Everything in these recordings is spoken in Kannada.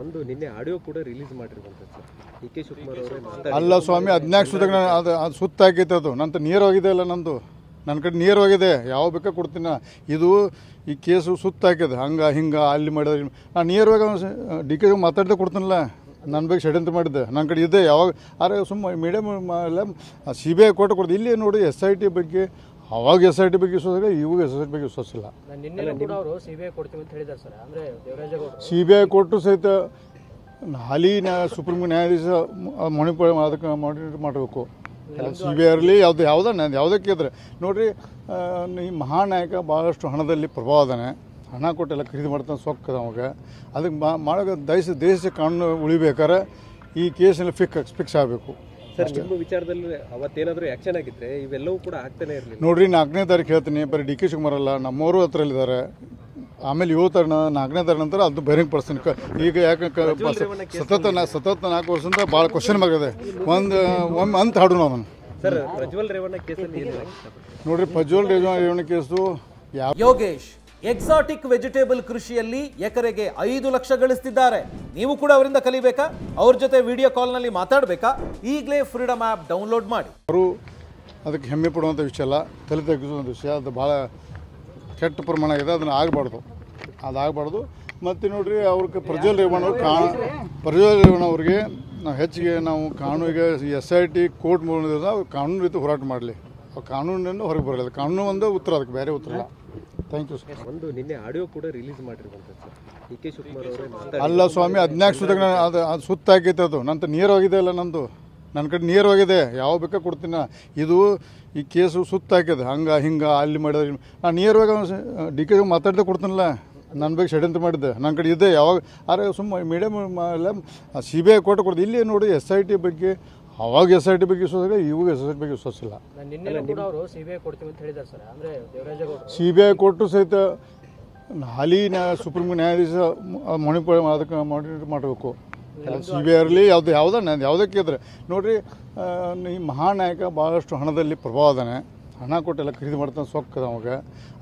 ಒಂದು ನಿನ್ನೆ ಆಡಿಯೋ ಕೂಡ ರಿಲೀಸ್ ಮಾಡಿರುವಂಥದ್ದು ಸರ್. ಡಿ.ಕೆ. ಶಿವಕುಮಾರ್ ಅವರೇ ಅಲ್ಲ ಸ್ವಾಮಿ, 14 ಸುತ್ತಾಗ ಅದು ಸುತ್ತಾಗೈತೆ. ಅದು ನಂತರ ನೇರವಾಗಿದೆ ಅಲ್ಲ, ನಂದು ನನ್ನ ಕಡೆ ನೇರವಾಗಿದೆ. ಯಾವ ಬೇಕಾ ಕೊಡ್ತೀನಿ. ಇದು ಈ ಕೇಸು ಸುತ್ತಾಕಿದೆ, ಹಂಗೆ ಹಿಂಗೆ ಅಲ್ಲಿ ಮಾಡಿದ್ರೆ ನಾನು ನೇರವಾಗಿ ಡಿ.ಕೆ. ಮಾತಾಡ್ದೆ ಕೊಡ್ತೀನಲ್ಲ. ನನ್ನ ಬಗ್ಗೆ ಷಡ್ಯಂತ್ರ ಮಾಡಿದ್ದೆ, ನನ್ನ ಕಡೆ ಇದೆ. ಯಾವಾಗ ಅರೆ ಸುಮ್ಮ ಮೀಡಿಯಮ್ ಎಲ್ಲ CBI ಕೋರ್ಟ್ ಕೊಡ್ತೀವಿ. ಇಲ್ಲಿ ನೋಡಿ SIT ಬಗ್ಗೆ, ಅವಾಗ SIT ಬಗ್ಗೆ ವಿಶ್ವಾಸ, ಇವಾಗ SIT ಬಗ್ಗೆ ವಿಶ್ವಾಸ ಇಲ್ಲ. CBI ಕೊಟ್ಟು ಸಹಿತ ಹಾಲಿ ಸುಪ್ರೀಂ ನ್ಯಾಯಾಧೀಶ ಅದಕ್ಕೆ ಮಾನಿಟರ್ ಮಾಡಬೇಕು. CBI ಇರಲಿ, ಯಾವುದಕ್ಕೆ ಇದ್ರೆ ನೋಡಿರಿ, ಈ ಮಹಾನಾಯಕ ಭಾಳಷ್ಟು ಹಣದಲ್ಲಿ ಪ್ರಭಾವ ಅದಾನೆ. ಹಣ ಕೊಟ್ಟೆಲ್ಲ ಖರೀದಿ ಮಾಡ್ತಾನೆ, ಸೊಕ್ಕದ ಅವಾಗ. ಅದಕ್ಕೆ ಮಾಡೋ ದೇಶ ಕಾನೂನು ಉಳಿಬೇಕಾದ್ರೆ ಈ ಕೇಸಲ್ಲಿ ಫಿಕ್ಸ್ ಆಗಬೇಕು. ಸರ್, ನಿಮ್ಮ ವಿಚಾರದಲ್ಲಿ ಅವತ್ತೇನಾದರೂ ಆ್ಯಕ್ಷನ್ ಆಗಿದ್ರೆ ಇವೆಲ್ಲವೂ ಕೂಡ ಆಗ್ತಾನೆ ಇರಲಿಲ್ಲ. ನೋಡಿರಿ, 4ನೇ ತಾರೀಕು ಹೇಳ್ತೀನಿ. ಬರೀ ಡಿ.ಕೆ. ಶಿವಕುಮಾರ್ ಅಲ್ಲ, ನಮ್ಮವರು ಹತ್ರಲ್ಲಿದ್ದಾರೆ. ಆಮೇಲೆ 4ನೇ ತಾರೀಕು ನಂತರ ಅದು ಬಹಿರಂಗ ಪಡಿಸ್ತೀನಿ. ಈಗ ಯಾಕೆ ಸತತ 4 ವರ್ಷದಿಂದ ಭಾಳ ಕ್ವಶನ್ ಆಗಿದೆ. ಒಮ್ಮೆ ಅಂತ ಹಾಡು ನಾವು ಸರ್, ಪ್ರಜ್ವಲ್ ರೇವಣ್ಣ ಕೇಸಲ್ಲಿ ನೋಡ್ರಿ, Prajwal Revanna case Yogesh exotic vegetable ಕೃಷಿಯಲ್ಲಿ ಎಕರೆಗೆ 5 ಲಕ್ಷ ಗಳಿಸ್ತಿದ್ದಾರೆ. ನೀವು ಕೂಡ ಅವರಿಂದ ಕಲಿಬೇಕಾ? ಅವ್ರ ಜೊತೆ ವಿಡಿಯೋ ಕಾಲ್ನಲ್ಲಿ ಮಾತಾಡಬೇಕಾ? ಈಗಲೇ ಫ್ರೀಡಮ್ ಆ್ಯಪ್ ಡೌನ್ಲೋಡ್ ಮಾಡಿ. ಅವರು ಅದಕ್ಕೆ ಹೆಮ್ಮೆ ಪಡುವಂಥ ವಿಷಯ ಅಲ್ಲ, ತಲೆ ತಗ್ಗಿಸುವಂಥ ವಿಷಯ. ಅದು ಭಾಳ ಕೆಟ್ಟ ಪ್ರಮಾಣ ಆಗಿದೆ, ಅದನ್ನು ಅದಾಗಬಾರ್ದು. ಮತ್ತು ನೋಡಿರಿ, ಅವ್ರಿಗೆ ಪ್ರಜ್ವಲ್ ರೇವಣ್ಣ ಅವ್ರಿಗೆ ನಾವು ಹೆಚ್ಚಿಗೆ ಕಾನೂನಿಗೆ SIT ಕೋರ್ಟ್ ಮೂಲಕ ಕಾನೂನು ರೀತಿ ಹೋರಾಟ ಮಾಡಲಿ. ಕಾನೂನನ್ನು ಹೊರಗೆ ಬರಲಿಲ್ಲ. ಕಾನೂನು ಒಂದು ಉತ್ತರ, ಅದಕ್ಕೆ ಬೇರೆ ಉತ್ತರ ಇಲ್ಲ. Thank you sir. ಒಂದು ನಿನ್ನೆ ಆಡಿಯೋ ಕೂಡ ರಿಲೀಸ್ ಮಾಡಿರುವಂಥದ್ದು ಸರ್. ಡಿ.ಕೆ. ಶಿವಕುಮಾರ್ ಅವರೇ ಅಲ್ಲ ಸ್ವಾಮಿ, 14 ಸುತ್ತಾಗ ಅದು ಸುತ್ತಾಗೈತೆ. ಅದು ನಂತರ ನೇರವಾಗಿದೆ ಅಲ್ಲ, ನಂದು ನನ್ನ ಕಡೆ ನೇರವಾಗಿದೆ. ಯಾವ ಬೇಕಾ ಕೊಡ್ತೀನಿ. ಇದು ಈ ಕೇಸು ಸುತ್ತಾಕಿದೆ, ಹಂಗೆ ಹಿಂಗೆ ಅಲ್ಲಿ ಮಾಡಿದ್ರೆ ನಾನು ನೇರವಾಗಿ ಡಿ.ಕೆ. ಮಾತಾಡ್ದೆ ಕೊಡ್ತೀನಲ್ಲ. ನನ್ನ ಬಗ್ಗೆ ಷಡ್ಯಂತ್ರ ಮಾಡಿದ್ದೆ, ನನ್ನ ಕಡೆ ಇದೆ. ಯಾವಾಗ ಅರೆ ಸುಮ್ಮ ಮೀಡಿಯಮ್ ಎಲ್ಲ CBI ಕೋರ್ಟ್ ಕೊಡ್ತೀವಿ. ಇಲ್ಲಿ ನೋಡಿ SIT ಬಗ್ಗೆ, ಅವಾಗ SIT ಬಗ್ಗೆ ವಿಶ್ವಾಸ, ಇವಾಗ SIT ಬಗ್ಗೆ ವಿಶ್ವಾಸ ಇಲ್ಲ. CBI ಕೊಟ್ಟು ಸಹಿತ ಹಾಲಿ ಸುಪ್ರೀಂ ನ್ಯಾಯಾಧೀಶ ಅದಕ್ಕೆ ಮಾನಿಟರ್ ಮಾಡಬೇಕು. CBI ಇರಲಿ, ಯಾವುದಕ್ಕೆ ಇದ್ರೆ ನೋಡಿರಿ, ಈ ಮಹಾನಾಯಕ ಭಾಳಷ್ಟು ಹಣದಲ್ಲಿ ಪ್ರಭಾವ ಅದಾನೆ. ಹಣ ಕೊಟ್ಟೆಲ್ಲ ಖರೀದಿ ಮಾಡ್ತಾನೆ, ಸೊಕ್ಕದ ಅವಾಗ.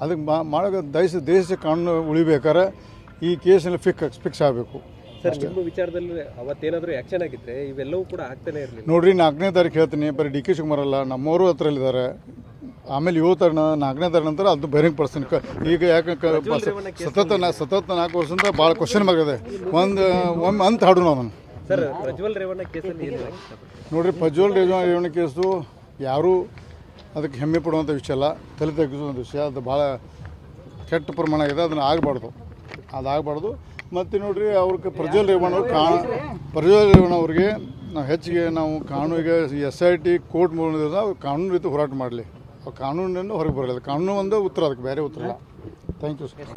ಅದಕ್ಕೆ ಮಾಡೋ ದೇಶ ಕಾನೂನು ಉಳಿಬೇಕಾದ್ರೆ ಈ ಕೇಸಲ್ಲಿ ಫಿಕ್ಸ್ ಆಗಬೇಕು. ಸರ್, ನಿಮ್ಮ ವಿಚಾರದಲ್ಲಿ ಅವತ್ತೇನಾದರೂ ಆ್ಯಕ್ಷನ್ ಆಗಿದ್ರೆ ಇವೆಲ್ಲವೂ ಕೂಡ ಆಗ್ತಾನೆ ಇರಲಿಲ್ಲ. ನೋಡಿರಿ, 4ನೇ ತಾರೀಕು ಹೇಳ್ತೀನಿ. ಬರೀ ಡಿ.ಕೆ. ಶಿವಕುಮಾರ್ ಅಲ್ಲ, ನಮ್ಮವರು ಹತ್ರಲ್ಲಿದ್ದಾರೆ. ಆಮೇಲೆ 4ನೇ ತಾರೀಕು ನಂತರ ಅದು ಬಹಿರಂಗ ಪಡಿಸ್ತೀನಿ. ಈಗ ಯಾಕೆ ಸತತ 4 ವರ್ಷದಿಂದ ಭಾಳ ಕ್ವಶನ್ ಆಗಿದೆ. ಒಮ್ಮೆ ಅಂತ ಹಾಡು ನಾವು ಸರ್, ಪ್ರಜ್ವಲ್ ರೇವಣ್ಣ ಕೇಸಲ್ಲಿ ನೋಡಿರಿ, ಪ್ರಜ್ವಲ್ ರೇವಣ್ಣ ಕೇಸು ಯಾರೂ ಅದಕ್ಕೆ ಹೆಮ್ಮೆ ಪಡುವಂಥ ವಿಷಯ ಅಲ್ಲ, ತಲೆ ತಗ್ಗಿಸುವಂಥ ವಿಷಯ. ಅದು ಭಾಳ ಕೆಟ್ಟ ಪ್ರಮಾಣ ಆಗಿದೆ, ಅದನ್ನು ಅದಾಗಬಾರ್ದು. ಮತ್ತು ನೋಡಿರಿ, ಅವ್ರಿಗೆ ಪ್ರಜ್ವಲ್ ರೇವಣ್ಣ ಅವ್ರಿಗೆ ನಾವು ಹೆಚ್ಚಿಗೆ ಕಾನೂನಿಗೆ SIT ಕೋರ್ಟ್ ಮೂಲಕ ಕಾನೂನು ರೀತಿ ಹೋರಾಟ ಮಾಡಲಿ. ಕಾನೂನನ್ನು ಹೊರಗೆ ಬರಲಿಲ್ಲ. ಕಾನೂನು ಒಂದು ಉತ್ತರ, ಅದಕ್ಕೆ ಬೇರೆ ಉತ್ತರ ಇಲ್ಲ. Thank you sir.